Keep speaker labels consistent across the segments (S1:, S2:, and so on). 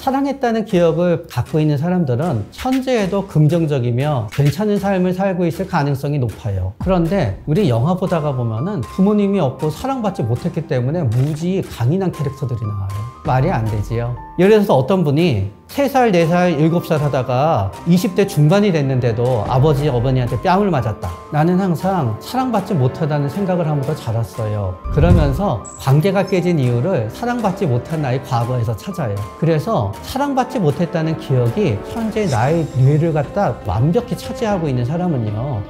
S1: 사랑했다는 기억을 갖고 있는 사람들은 현재에도 긍정적이며 괜찮은 삶을 살고 있을 가능성이 높아요. 그런데 우리 영화 보다가 보면은 부모님이 없고 사랑받지 못했기 때문에 무지 강인한 캐릭터들이 나와요. 말이 안 되지요. 예를 들어서 어떤 분이 3살, 4살, 7살 하다가 20대 중반이 됐는데도 아버지, 어머니한테 뺨을 맞았다. 나는 항상 사랑받지 못하다는 생각을 하면서 자랐어요. 그러면서 관계가 깨진 이유를 사랑받지 못한 나의 과거에서 찾아요. 그래서 사랑받지 못했다는 기억이 현재 나의 뇌를 갖다 완벽히 차지하고 있는 사람은요,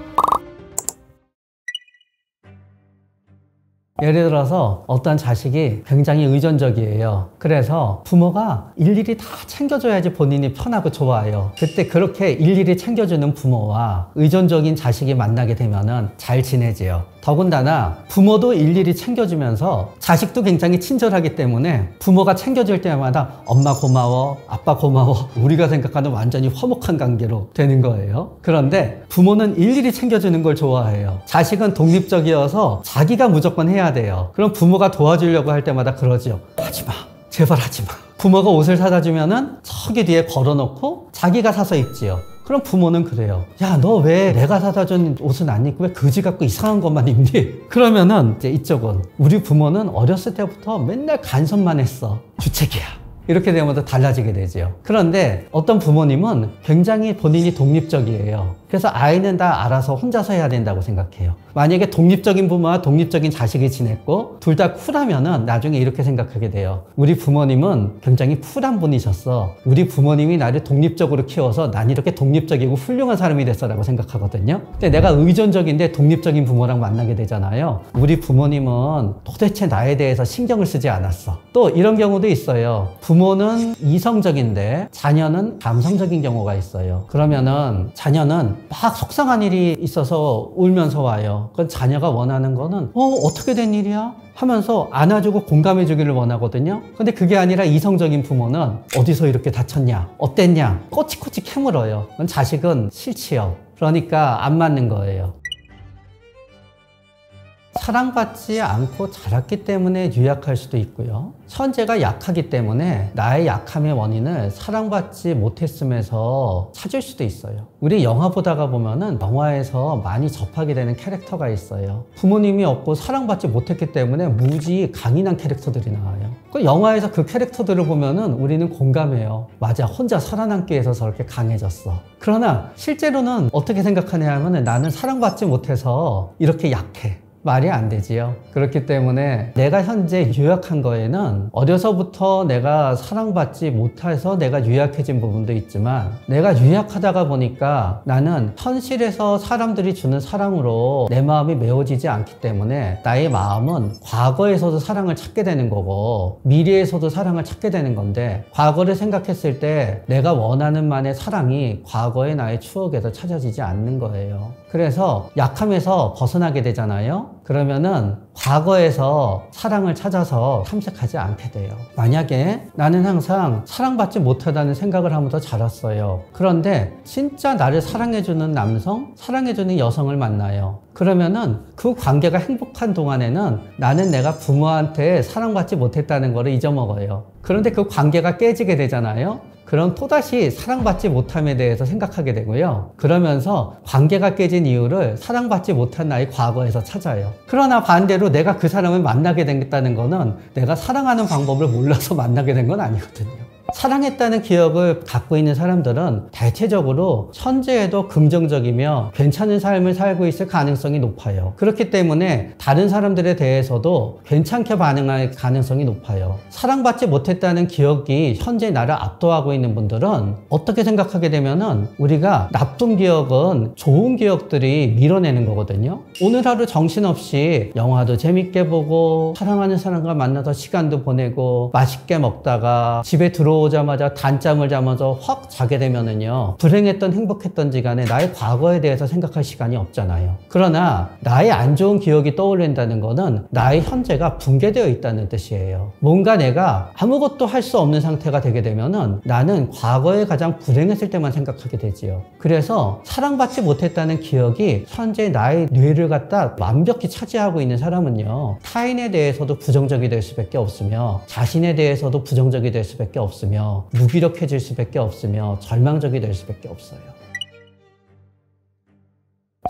S1: 예를 들어서 어떤 자식이 굉장히 의존적이에요. 그래서 부모가 일일이 다 챙겨줘야지 본인이 편하고 좋아요. 그때 그렇게 일일이 챙겨주는 부모와 의존적인 자식이 만나게 되면은 잘 지내지요. 더군다나 부모도 일일이 챙겨주면서 자식도 굉장히 친절하기 때문에 부모가 챙겨줄 때마다 엄마 고마워, 아빠 고마워, 우리가 생각하는 완전히 화목한 관계로 되는 거예요. 그런데 부모는 일일이 챙겨주는 걸 좋아해요. 자식은 독립적이어서 자기가 무조건 해야 돼요. 그럼 부모가 도와주려고 할 때마다 그러죠. 하지마, 제발 하지마. 부모가 옷을 사다 주면은 저기 뒤에 걸어놓고 자기가 사서 입지요. 그럼 부모는 그래요. 야, 너 왜 내가 사다 준 옷은 안 입고 왜 그지 갖고 이상한 것만 입니? 그러면은 이제 이쪽은 우리 부모는 어렸을 때부터 맨날 간섭만 했어. 주책이야. 이렇게 되면 더 달라지게 되죠. 그런데 어떤 부모님은 굉장히 본인이 독립적이에요. 그래서 아이는 다 알아서 혼자서 해야 된다고 생각해요. 만약에 독립적인 부모와 독립적인 자식이 지냈고 둘 다 쿨하면은 나중에 이렇게 생각하게 돼요. 우리 부모님은 굉장히 쿨한 분이셨어. 우리 부모님이 나를 독립적으로 키워서 난 이렇게 독립적이고 훌륭한 사람이 됐어라고 생각하거든요. 근데 내가 의존적인데 독립적인 부모랑 만나게 되잖아요. 우리 부모님은 도대체 나에 대해서 신경을 쓰지 않았어. 또 이런 경우도 있어요. 부모는 이성적인데 자녀는 감성적인 경우가 있어요. 그러면은 자녀는 막 속상한 일이 있어서 울면서 와요. 그건 자녀가 원하는 거는 어떻게 된 일이야? 하면서 안아주고 공감해 주기를 원하거든요. 근데 그게 아니라 이성적인 부모는 어디서 이렇게 다쳤냐? 어땠냐? 꼬치꼬치 캐물어요. 그건 자식은 싫지요. 그러니까 안 맞는 거예요. 사랑받지 않고 자랐기 때문에 유약할 수도 있고요. 현재가 약하기 때문에 나의 약함의 원인을 사랑받지 못했음에서 찾을 수도 있어요. 우리 영화 보다가 보면은 영화에서 많이 접하게 되는 캐릭터가 있어요. 부모님이 없고 사랑받지 못했기 때문에 무지 강인한 캐릭터들이 나와요. 그 영화에서 그 캐릭터들을 보면은 우리는 공감해요. 맞아, 혼자 살아남기 위해서 저렇게 강해졌어. 그러나 실제로는 어떻게 생각하냐 하면은 나는 사랑받지 못해서 이렇게 약해. 말이 안 되지요. 그렇기 때문에 내가 현재 유약한 거에는 어려서부터 내가 사랑받지 못해서 내가 유약해진 부분도 있지만 내가 유약하다가 보니까 나는 현실에서 사람들이 주는 사랑으로 내 마음이 메워지지 않기 때문에 나의 마음은 과거에서도 사랑을 찾게 되는 거고 미래에서도 사랑을 찾게 되는 건데 과거를 생각했을 때 내가 원하는 만의 사랑이 과거의 나의 추억에서 찾아지지 않는 거예요. 그래서 약함에서 벗어나게 되잖아요. 그러면은 과거에서 사랑을 찾아서 탐색하지 않게 돼요. 만약에 나는 항상 사랑받지 못하다는 생각을 하면서 자랐어요. 그런데 진짜 나를 사랑해주는 남성, 사랑해주는 여성을 만나요. 그러면은 그 관계가 행복한 동안에는 나는 내가 부모한테 사랑받지 못했다는 거를 잊어먹어요. 그런데 그 관계가 깨지게 되잖아요. 그럼 또다시 사랑받지 못함에 대해서 생각하게 되고요. 그러면서 관계가 깨진 이유를 사랑받지 못한 나의 과거에서 찾아요. 그러나 반대로 내가 그 사람을 만나게 됐다는 거는 내가 사랑하는 방법을 몰라서 만나게 된 건 아니거든요. 사랑했다는 기억을 갖고 있는 사람들은 대체적으로 현재에도 긍정적이며 괜찮은 삶을 살고 있을 가능성이 높아요. 그렇기 때문에 다른 사람들에 대해서도 괜찮게 반응할 가능성이 높아요. 사랑받지 못했다는 기억이 현재 나를 압도하고 있는 분들은 어떻게 생각하게 되면은 우리가 나쁜 기억은 좋은 기억들이 밀어내는 거거든요. 오늘 하루 정신없이 영화도 재밌게 보고 사랑하는 사람과 만나서 시간도 보내고 맛있게 먹다가 집에 들어오자마자 단잠을 자면서 확 자게 되면은요, 불행했던 행복했던 지간에 나의 과거에 대해서 생각할 시간이 없잖아요. 그러나 나의 안 좋은 기억이 떠올린다는 거는 나의 현재가 붕괴되어 있다는 뜻이에요. 뭔가 내가 아무것도 할 수 없는 상태가 되게 되면은 나는 과거에 가장 불행했을 때만 생각하게 되지요. 그래서 사랑받지 못했다는 기억이 현재 나의 뇌를 갖다 완벽히 차지하고 있는 사람은요, 타인에 대해서도 부정적이 될 수밖에 없으며 자신에 대해서도 부정적이 될 수밖에 없습니다. 없으며 무기력해질 수밖에 없으며 절망적이 될 수밖에 없어요.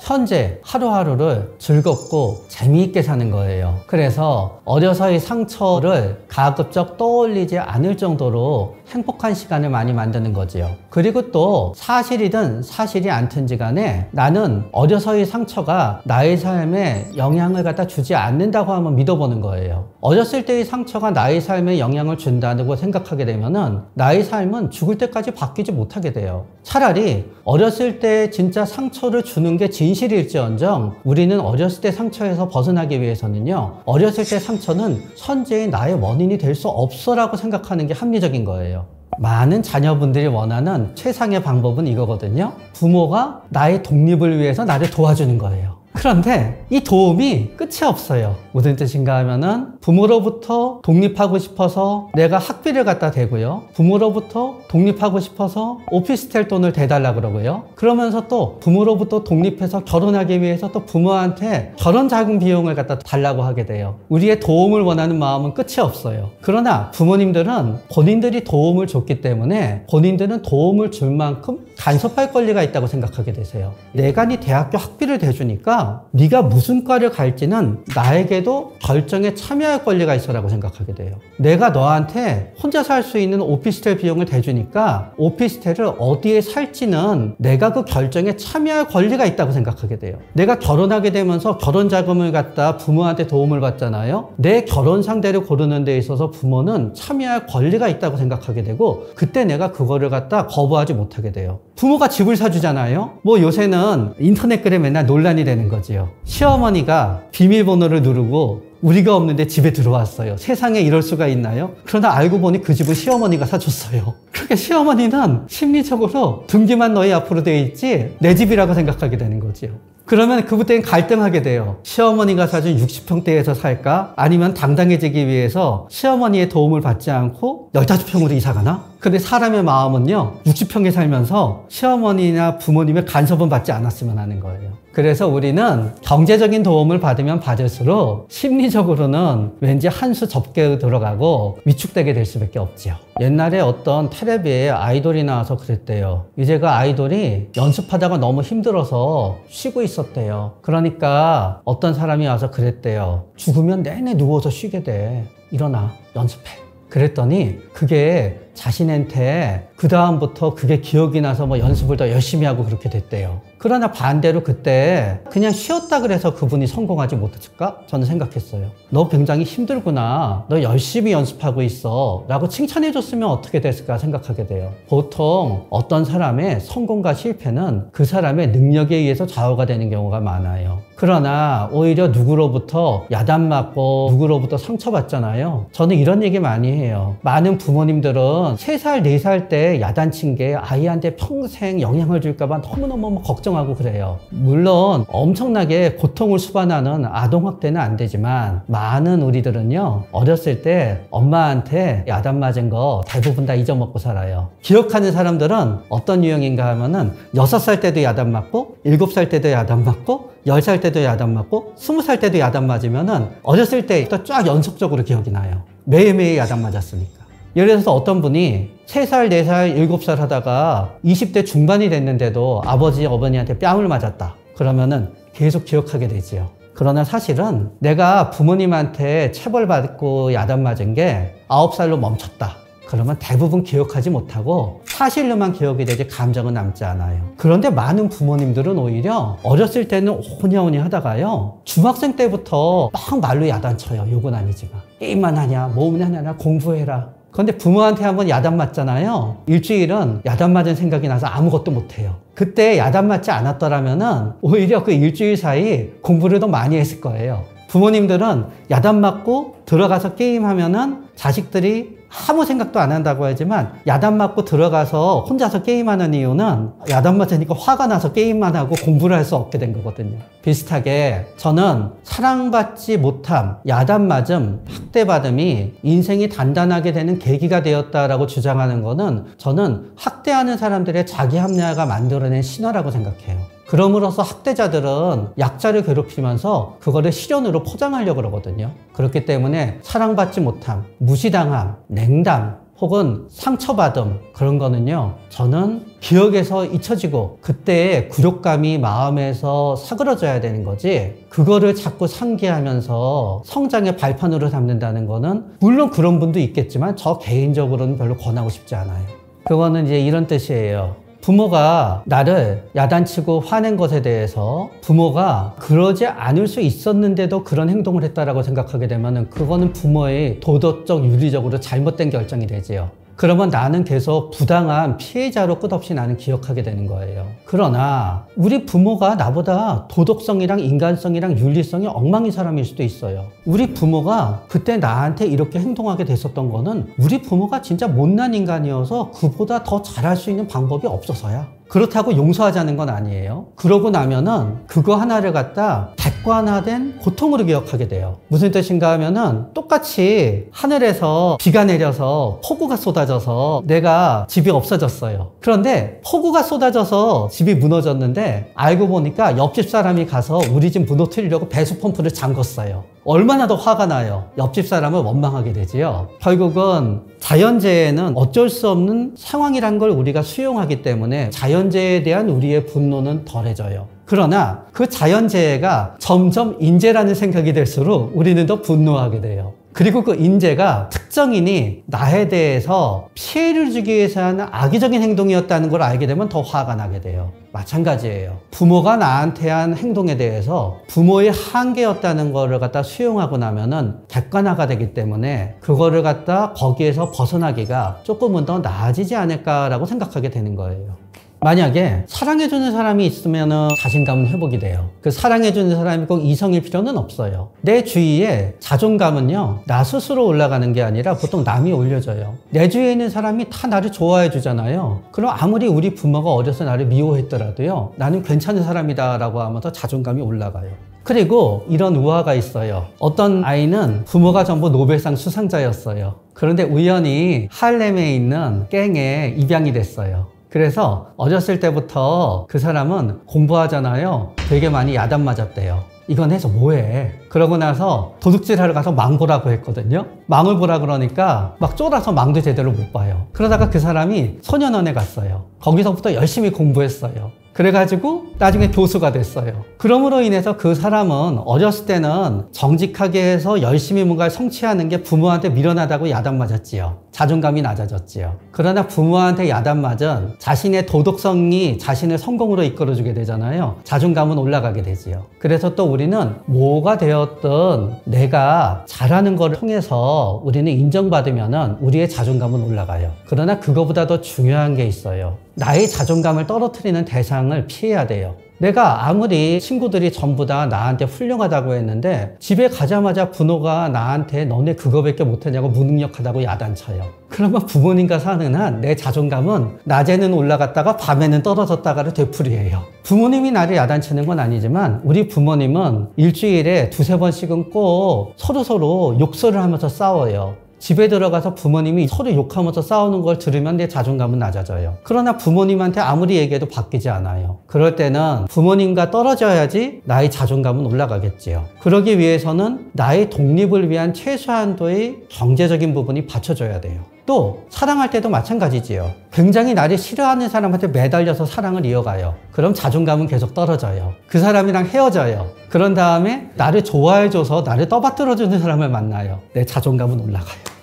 S1: 현재 하루하루를 즐겁고 재미있게 사는 거예요. 그래서 어려서의 상처를 가급적 떠올리지 않을 정도로 행복한 시간을 많이 만드는 거지요. 그리고 또 사실이든 사실이 않든지 간에 나는 어려서의 상처가 나의 삶에 영향을 갖다 주지 않는다고 한번 믿어보는 거예요. 어렸을 때의 상처가 나의 삶에 영향을 준다고 생각하게 되면은 나의 삶은 죽을 때까지 바뀌지 못하게 돼요. 차라리 어렸을 때 진짜 상처를 주는 게 진실일지언정 우리는 어렸을 때 상처에서 벗어나기 위해서는요, 어렸을 때 상처는 현재의 나의 원인이 될 수 없어라고 생각하는 게 합리적인 거예요. 많은 자녀분들이 원하는 최상의 방법은 이거거든요. 부모가 나의 독립을 위해서 나를 도와주는 거예요. 그런데 이 도움이 끝이 없어요. 무슨 뜻인가 하면은 부모로부터 독립하고 싶어서 내가 학비를 갖다 대고요. 부모로부터 독립하고 싶어서 오피스텔 돈을 대달라 그러고요. 그러면서 또 부모로부터 독립해서 결혼하기 위해서 또 부모한테 결혼 자금 비용을 갖다 달라고 하게 돼요. 우리의 도움을 원하는 마음은 끝이 없어요. 그러나 부모님들은 본인들이 도움을 줬기 때문에 본인들은 도움을 줄 만큼 간섭할 권리가 있다고 생각하게 되세요. 내가 네 대학교 학비를 대주니까 네가 무슨 과를 갈지는 나에게도 결정에 참여할 권리가 있어라고 생각하게 돼요. 내가 너한테 혼자 살 수 있는 오피스텔 비용을 대주니까 오피스텔을 어디에 살지는 내가 그 결정에 참여할 권리가 있다고 생각하게 돼요. 내가 결혼하게 되면서 결혼 자금을 갖다 부모한테 도움을 받잖아요. 내 결혼 상대를 고르는 데 있어서 부모는 참여할 권리가 있다고 생각하게 되고 그때 내가 그거를 갖다 거부하지 못하게 돼요. 부모가 집을 사주잖아요. 뭐 요새는 인터넷 글에 맨날 논란이 되는 거지요. 시어머니가 비밀번호를 누르고 우리가 없는데 집에 들어왔어요. 세상에 이럴 수가 있나요? 그러나 알고 보니 그 집을 시어머니가 사줬어요. 그러니까 시어머니는 심리적으로 등기만 너희 앞으로 돼 있지 내 집이라고 생각하게 되는 거지요. 그러면 그때는 갈등하게 돼요. 시어머니가 사준 60평대에서 살까? 아니면 당당해지기 위해서 시어머니의 도움을 받지 않고 15평으로 이사가나? 근데 사람의 마음은요, 60평에 살면서 시어머니나 부모님의 간섭은 받지 않았으면 하는 거예요. 그래서 우리는 경제적인 도움을 받으면 받을수록 심리적으로는 왠지 한 수 적게 들어가고 위축되게 될 수밖에 없지요. 옛날에 어떤 텔레비에 아이돌이 나와서 그랬대요. 이제 그 아이돌이 연습하다가 너무 힘들어서 쉬고 있었대요. 그러니까 어떤 사람이 와서 그랬대요. 죽으면 내내 누워서 쉬게 돼. 일어나, 연습해. 그랬더니 그게 자신한테 그 다음부터 그게 기억이 나서 뭐 연습을 더 열심히 하고 그렇게 됐대요. 그러나 반대로 그때 그냥 쉬었다 그래서 그분이 성공하지 못했을까? 저는 생각했어요. 너 굉장히 힘들구나. 너 열심히 연습하고 있어. 라고 칭찬해 줬으면 어떻게 됐을까 생각하게 돼요. 보통 어떤 사람의 성공과 실패는 그 사람의 능력에 의해서 좌우가 되는 경우가 많아요. 그러나 오히려 누구로부터 야단맞고 누구로부터 상처받잖아요. 저는 이런 얘기 많이 해요. 많은 부모님들은 3살, 4살 때 야단친 게 아이한테 평생 영향을 줄까봐 너무너무 걱정하고 그래요. 물론 엄청나게 고통을 수반하는 아동학대는 안 되지만 많은 우리들은요, 어렸을 때 엄마한테 야단 맞은 거 대부분 다 잊어먹고 살아요. 기억하는 사람들은 어떤 유형인가 하면은 6살 때도 야단 맞고 7살 때도 야단 맞고 10살 때도 야단 맞고 20살 때도 야단 맞으면은 어렸을 때부터 쫙 연속적으로 기억이 나요. 매일매일 야단 맞았으니까. 예를 들어서 어떤 분이 3살, 4살, 7살 하다가 20대 중반이 됐는데도 아버지, 어머니한테 뺨을 맞았다. 그러면은 계속 기억하게 되지요. 그러나 사실은 내가 부모님한테 체벌받고 야단 맞은 게 9살로 멈췄다. 그러면 대부분 기억하지 못하고 사실로만 기억이 되지 감정은 남지 않아요. 그런데 많은 부모님들은 오히려 어렸을 때는 오냐오냐 하다가요, 중학생 때부터 막 말로 야단쳐요. 욕은 아니지만. 게임만 하냐, 뭐만 하냐, 공부해라. 그런데 부모한테 한번 야단 맞잖아요. 일주일은 야단 맞은 생각이 나서 아무것도 못해요. 그때 야단 맞지 않았더라면은 오히려 그 일주일 사이 공부를 더 많이 했을 거예요. 부모님들은 야단 맞고 들어가서 게임하면은 자식들이 아무 생각도 안 한다고 하지만 야단 맞고 들어가서 혼자서 게임하는 이유는 야단 맞으니까 화가 나서 게임만 하고 공부를 할 수 없게 된 거거든요. 비슷하게 저는 사랑받지 못함, 야단 맞음, 학대받음이 인생이 단단하게 되는 계기가 되었다라고 주장하는 거는 저는 학대하는 사람들의 자기 합리화가 만들어낸 신화라고 생각해요. 그럼으로써 학대자들은 약자를 괴롭히면서 그거를 실현으로 포장하려고 그러거든요. 그렇기 때문에 사랑받지 못함, 무시당함, 냉담, 혹은 상처받음, 그런 거는요, 저는 기억에서 잊혀지고 그때의 굴욕감이 마음에서 사그러져야 되는 거지, 그거를 자꾸 상기하면서 성장의 발판으로 삼는다는 거는, 물론 그런 분도 있겠지만 저 개인적으로는 별로 권하고 싶지 않아요. 그거는 이제 이런 뜻이에요. 부모가 나를 야단치고 화낸 것에 대해서 부모가 그러지 않을 수 있었는데도 그런 행동을 했다라고 생각하게 되면 그거는 부모의 도덕적, 윤리적으로 잘못된 결정이 되지요. 그러면 나는 계속 부당한 피해자로 끝없이 나는 기억하게 되는 거예요. 그러나 우리 부모가 나보다 도덕성이랑 인간성이랑 윤리성이 엉망인 사람일 수도 있어요. 우리 부모가 그때 나한테 이렇게 행동하게 됐었던 거는 우리 부모가 진짜 못난 인간이어서 그보다 더 잘할 수 있는 방법이 없어서야. 그렇다고 용서하자는 건 아니에요. 그러고 나면은 그거 하나를 갖다 객관화된 고통으로 기억하게 돼요. 무슨 뜻인가 하면은, 똑같이 하늘에서 비가 내려서 폭우가 쏟아져서 내가 집이 없어졌어요. 그런데 폭우가 쏟아져서 집이 무너졌는데 알고 보니까 옆집 사람이 가서 우리 집 무너뜨리려고 배수 펌프를 잠궜어요. 얼마나 더 화가 나요. 옆집 사람을 원망하게 되지요. 결국은 자연재해는 어쩔 수 없는 상황이란 걸 우리가 수용하기 때문에 자연재해에 대한 우리의 분노는 덜해져요. 그러나 그 자연재해가 점점 인재라는 생각이 될수록 우리는 더 분노하게 돼요. 그리고 그 인재가 특정인이 나에 대해서 피해를 주기 위해서 하는 악의적인 행동이었다는 걸 알게 되면 더 화가 나게 돼요. 마찬가지예요. 부모가 나한테 한 행동에 대해서 부모의 한계였다는 거를 갖다 수용하고 나면은 객관화가 되기 때문에 그거를 갖다 거기에서 벗어나기가 조금은 더 나아지지 않을까라고 생각하게 되는 거예요. 만약에 사랑해주는 사람이 있으면 자신감은 회복이 돼요. 그 사랑해주는 사람이 꼭 이성일 필요는 없어요. 내 주위에 자존감은요, 나 스스로 올라가는 게 아니라 보통 남이 올려줘요. 내 주위에 있는 사람이 다 나를 좋아해 주잖아요. 그럼 아무리 우리 부모가 어려서 나를 미워했더라도요, 나는 괜찮은 사람이다 라고 하면서 자존감이 올라가요. 그리고 이런 우화가 있어요. 어떤 아이는 부모가 전부 노벨상 수상자였어요. 그런데 우연히 할렘에 있는 갱에 입양이 됐어요. 그래서 어렸을 때부터 그 사람은 공부하잖아요. 되게 많이 야단 맞았대요. 이건 해서 뭐해? 그러고 나서 도둑질하러 가서 망 보라고 했거든요. 망을 보라 그러니까 막 쫄아서 망도 제대로 못 봐요. 그러다가 그 사람이 소년원에 갔어요. 거기서부터 열심히 공부했어요. 그래가지고 나중에 교수가 됐어요. 그럼으로 인해서 그 사람은 어렸을 때는 정직하게 해서 열심히 뭔가를 성취하는 게 부모한테 미련하다고 야단 맞았지요. 자존감이 낮아졌지요. 그러나 부모한테 야단 맞은 자신의 도덕성이 자신을 성공으로 이끌어주게 되잖아요. 자존감은 올라가게 되지요. 그래서 또 우리는 뭐가 되었든 내가 잘하는 걸 통해서 우리는 인정받으면은 우리의 자존감은 올라가요. 그러나 그거보다 더 중요한 게 있어요. 나의 자존감을 떨어뜨리는 대상을 피해야 돼요. 내가 아무리 친구들이 전부 다 나한테 훌륭하다고 했는데 집에 가자마자 부모가 나한테 너네 그거밖에 못하냐고 무능력하다고 야단쳐요. 그러면 부모님과 사는 한 내 자존감은 낮에는 올라갔다가 밤에는 떨어졌다가를 되풀이해요. 부모님이 나를 야단치는 건 아니지만 우리 부모님은 일주일에 두세 번씩은 꼭 서로 욕설을 하면서 싸워요. 집에 들어가서 부모님이 서로 욕하면서 싸우는 걸 들으면 내 자존감은 낮아져요. 그러나 부모님한테 아무리 얘기해도 바뀌지 않아요. 그럴 때는 부모님과 떨어져야지 나의 자존감은 올라가겠지요. 그러기 위해서는 나의 독립을 위한 최소한도의 경제적인 부분이 받쳐줘야 돼요. 또 사랑할 때도 마찬가지지요. 굉장히 나를 싫어하는 사람한테 매달려서 사랑을 이어가요. 그럼 자존감은 계속 떨어져요. 그 사람이랑 헤어져요. 그런 다음에 나를 좋아해줘서 나를 떠받들어주는 사람을 만나요. 내 자존감은 올라가요.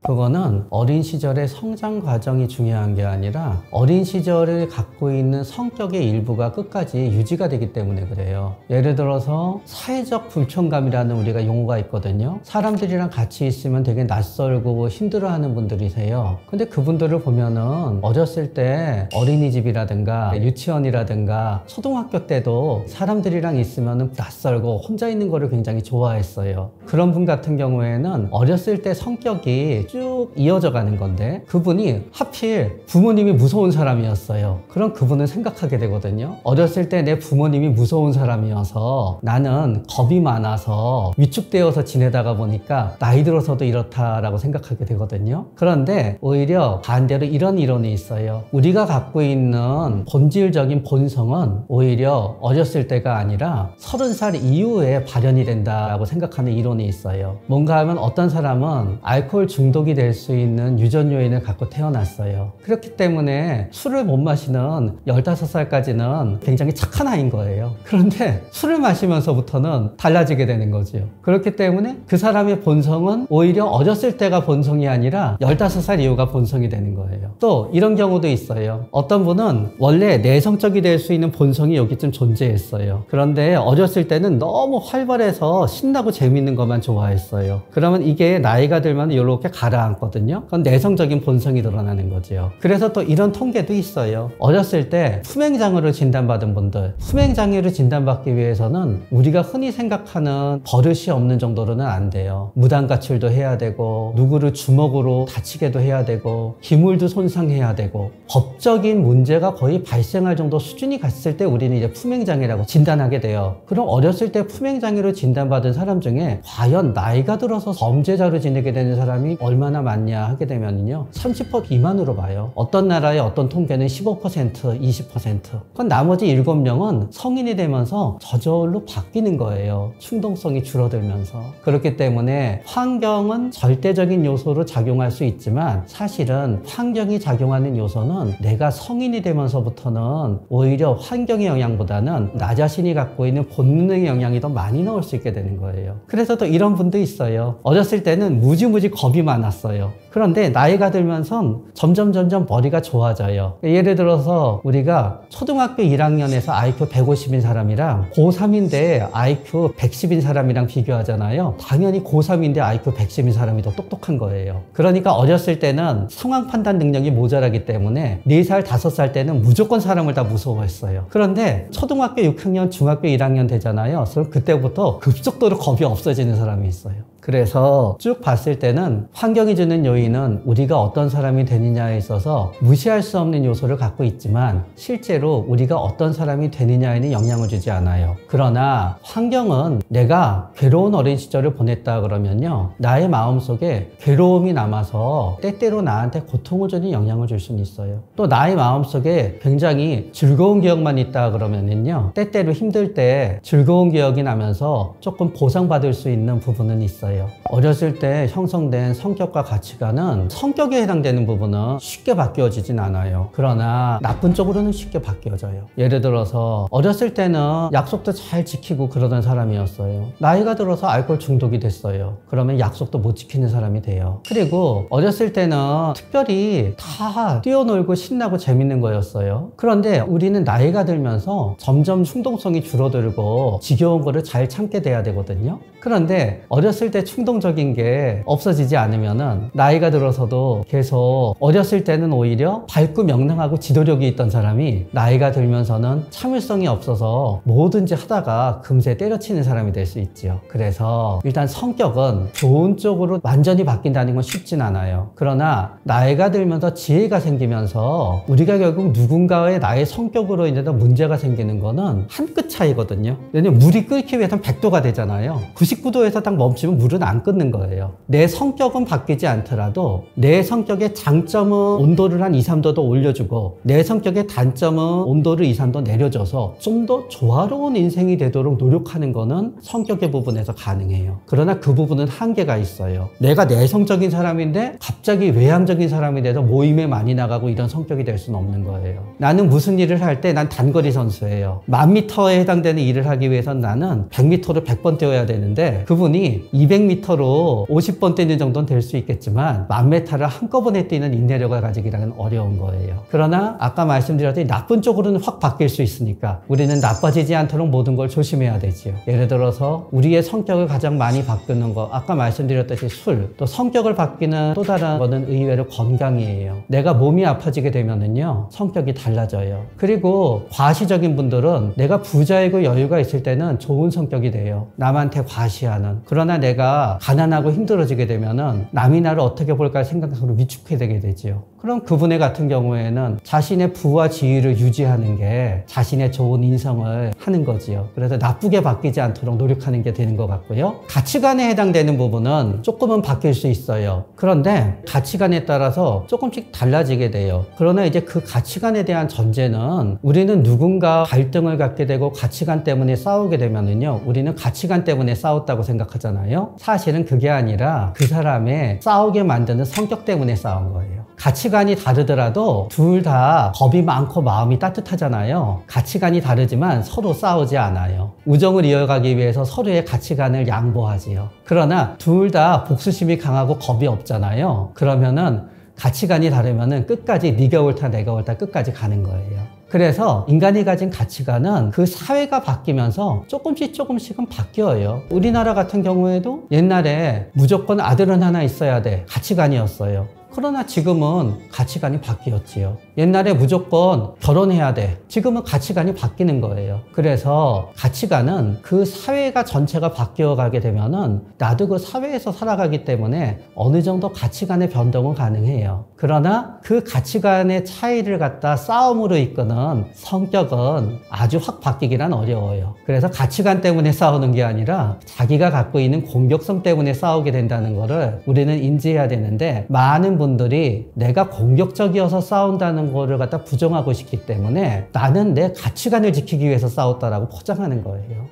S1: 그거는 어린 시절의 성장 과정이 중요한 게 아니라 어린 시절을 갖고 있는 성격의 일부가 끝까지 유지가 되기 때문에 그래요. 예를 들어서 사회적 불편감이라는 우리가 용어가 있거든요. 사람들이랑 같이 있으면 되게 낯설고 힘들어하는 분들이세요. 근데 그분들을 보면은 어렸을 때 어린이집이라든가 유치원이라든가 초등학교 때도 사람들이랑 있으면 낯설고 혼자 있는 거를 굉장히 좋아했어요. 그런 분 같은 경우에는 어렸을 때 성격이 쭉 이어져 가는 건데 그분이 하필 부모님이 무서운 사람이었어요. 그럼 그분은 생각하게 되거든요. 어렸을 때 내 부모님이 무서운 사람이어서 나는 겁이 많아서 위축되어서 지내다가 보니까 나이 들어서도 이렇다라고 생각하게 되거든요. 그런데 오히려 반대로 이런 이론이 있어요. 우리가 갖고 있는 본질적인 본성은 오히려 어렸을 때가 아니라 30살 이후에 발현이 된다고 생각하는 이론이 있어요. 뭔가 하면 어떤 사람은 알코올 중독이 될 수 있는 유전 요인을 갖고 태어났어요. 그렇기 때문에 술을 못 마시는 15살까지는 굉장히 착한 아이인 거예요. 그런데 술을 마시면서부터는 달라지게 되는 거죠. 그렇기 때문에 그 사람의 본성은 오히려 어렸을 때가 본성이 아니라 15살 이후가 본성이 되는 거예요. 또 이런 경우도 있어요. 어떤 분은 원래 내성적이 될 수 있는 본성이 여기쯤 존재했어요. 그런데 어렸을 때는 너무 활발해서 신나고 재밌는 것만 좋아했어요. 그러면 이게 나이가 들면 이렇게 가라앉거든요. 그건 내성적인 본성이 드러나는 거죠. 그래서 또 이런 통계도 있어요. 어렸을 때 품행장애로 진단받은 분들, 품행장애로 진단받기 위해서는 우리가 흔히 생각하는 버릇이 없는 정도로는 안 돼요. 무단가출도 해야 되고 누구를 주먹으로 다치게도 해야 되고 기물도 손상해야 되고 법적인 문제가 거의 발생할 정도 수준이 갔을 때 우리는 이제 품행장애라고 진단하게 돼요. 그럼 어렸을 때 품행장애로 진단받은 사람 중에 과연 나이가 들어서 범죄자로 지내게 되는 사람이 얼마나 많냐 하게 되면요 30% 미만으로 봐요. 어떤 나라의 어떤 통계는 15%, 20%. 그건 나머지 7명은 성인이 되면서 저절로 바뀌는 거예요. 충동성이 줄어들면서. 그렇기 때문에 환경은 절대적인 요소로 작용할 수 있지만 사실은 환경이 작용하는 요소는 내가 성인이 되면서부터는 오히려 환경의 영향보다는 나 자신이 갖고 있는 본능의 영향이 더 많이 나올 수 있게 되는 거예요. 그래서 또 이런 분도 있어요. 어렸을 때는 무지무지 겁이 많았어요. 그런데 나이가 들면서 점점 머리가 좋아져요. 예를 들어서 우리가 초등학교 1학년에서 IQ 150인 사람이랑 고3인데 IQ 110인 사람이랑 비교하잖아요. 당연히 고3인데 IQ 110인 사람이 더 똑똑한 거예요. 그러니까 어렸을 때는 상황 판단 능력이 모자라기 때문에 4살, 5살 때는 무조건 사람을 다 무서워했어요. 그런데 초등학교 6학년, 중학교 1학년 되잖아요. 그럼 그때부터 급속도로 겁이 없어지는 사람이 있어요. 그래서 쭉 봤을 때는 환경이 주는 요인은 우리가 어떤 사람이 되느냐에 있어서 무시할 수 없는 요소를 갖고 있지만 실제로 우리가 어떤 사람이 되느냐에는 영향을 주지 않아요. 그러나 환경은 내가 괴로운 어린 시절을 보냈다 그러면요 나의 마음속에 괴로움이 남아서 때때로 나한테 고통을 주는 영향을 줄 수는 있어요. 또 나의 마음속에 굉장히 즐거운 기억만 있다 그러면은요 때때로 힘들 때 즐거운 기억이 나면서 조금 보상받을 수 있는 부분은 있어요. 어렸을 때 형성된 성격과 가치관은 성격에 해당되는 부분은 쉽게 바뀌어지진 않아요. 그러나 나쁜 쪽으로는 쉽게 바뀌어져요. 예를 들어서 어렸을 때는 약속도 잘 지키고 그러던 사람이었어요. 나이가 들어서 알코올 중독이 됐어요. 그러면 약속도 못 지키는 사람이 돼요. 그리고 어렸을 때는 특별히 다 뛰어놀고 신나고 재밌는 거였어요. 그런데 우리는 나이가 들면서 점점 충동성이 줄어들고 지겨운 거를 잘 참게 돼야 되거든요. 그런데 어렸을 때 충동적인 게 없어지지 않으면은 나이가 들어서도 계속 어렸을 때는 오히려 밝고 명랑하고 지도력이 있던 사람이 나이가 들면서는 참을성이 없어서 뭐든지 하다가 금세 때려치는 사람이 될 수 있죠. 그래서 일단 성격은 좋은 쪽으로 완전히 바뀐다는 건 쉽진 않아요. 그러나 나이가 들면서 지혜가 생기면서 우리가 결국 누군가의 나의 성격으로 인해서 문제가 생기는 거는 한 끗 차이거든요. 왜냐면 물이 끓기 위해서는 100도가 되잖아요. 99도에서 딱 멈추면 물은 안 끓는 거예요. 내 성격은 바뀌지 않더라도 내 성격의 장점은 온도를 한 2, 3도 더 올려주고 내 성격의 단점은 온도를 2, 3도 내려줘서 좀 더 조화로운 인생이 되도록 노력하는 거는 성격의 부분에서 가능해요. 그러나 그 부분은 한계가 있어요. 내가 내성적인 사람인데 갑자기 외향적인 사람이 돼서 모임에 많이 나가고 이런 성격이 될 수는 없는 거예요. 나는 무슨 일을 할 때 난 단거리 선수예요. 1000m에 해당되는 일을 하기 위해선 나는 100m를 100번 뛰어야 되는데 그분이 200m로 50번 뛰는 정도는 될 수 있겠지만 1000m를 한꺼번에 뛰는 인내력을 가지기라는 어려운 거예요. 그러나 아까 말씀드렸듯이 나쁜 쪽으로는 확 바뀔 수 있으니까 우리는 나빠지지 않도록 모든 걸 조심해야 되지요. 예를 들어서 우리의 성격을 가장 많이 바꾸는 거 아까 말씀드렸듯이 술, 또 성격을 바뀌는 또 다른 거는 의외로 건강이에요. 내가 몸이 아파지게 되면은요 성격이 달라져요. 그리고 과시적인 분들은 내가 부자이고 여유가 있을 때는 좋은 성격이 돼요. 남한테 과시하는. 그러나 내가 가난하고 힘들어지게 되면은 남이 나를 어떻게 어떻게 볼까 생각하고 위축해 되게 되지요. 그럼 그분의 같은 경우에는 자신의 부와 지위를 유지하는 게 자신의 좋은 인성을 하는 거지요. 그래서 나쁘게 바뀌지 않도록 노력하는 게 되는 것 같고요. 가치관에 해당되는 부분은 조금은 바뀔 수 있어요. 그런데 가치관에 따라서 조금씩 달라지게 돼요. 그러나 이제 그 가치관에 대한 전제는 우리는 누군가 갈등을 갖게 되고 가치관 때문에 싸우게 되면은요, 우리는 가치관 때문에 싸웠다고 생각하잖아요. 사실은 그게 아니라 그 사람의 싸우게 만드는 성격 때문에 싸운 거예요. 가치관이 다르더라도 둘 다 겁이 많고 마음이 따뜻하잖아요. 가치관이 다르지만 서로 싸우지 않아요. 우정을 이어가기 위해서 서로의 가치관을 양보하지요. 그러나 둘 다 복수심이 강하고 겁이 없잖아요. 그러면은 가치관이 다르면은 끝까지 네가 옳다 내가 옳다 끝까지 가는 거예요. 그래서 인간이 가진 가치관은 그 사회가 바뀌면서 조금씩은 바뀌어요. 우리나라 같은 경우에도 옛날에 무조건 아들은 하나 있어야 돼 가치관이었어요. 그러나 지금은 가치관이 바뀌었지요. 옛날에 무조건 결혼해야 돼. 지금은 가치관이 바뀌는 거예요. 그래서 가치관은 그 사회가 전체가 바뀌어가게 되면은 나도 그 사회에서 살아가기 때문에 어느 정도 가치관의 변동은 가능해요. 그러나 그 가치관의 차이를 갖다 싸움으로 이끄는 성격은 아주 확 바뀌기란 어려워요. 그래서 가치관 때문에 싸우는 게 아니라 자기가 갖고 있는 공격성 때문에 싸우게 된다는 거를 우리는 인지해야 되는데, 많은 분들이 내가 공격적이어서 싸운다는 거를 갖다 부정하고 싶기 때문에 나는 내 가치관을 지키기 위해서 싸웠다라고 포장하는 거예요.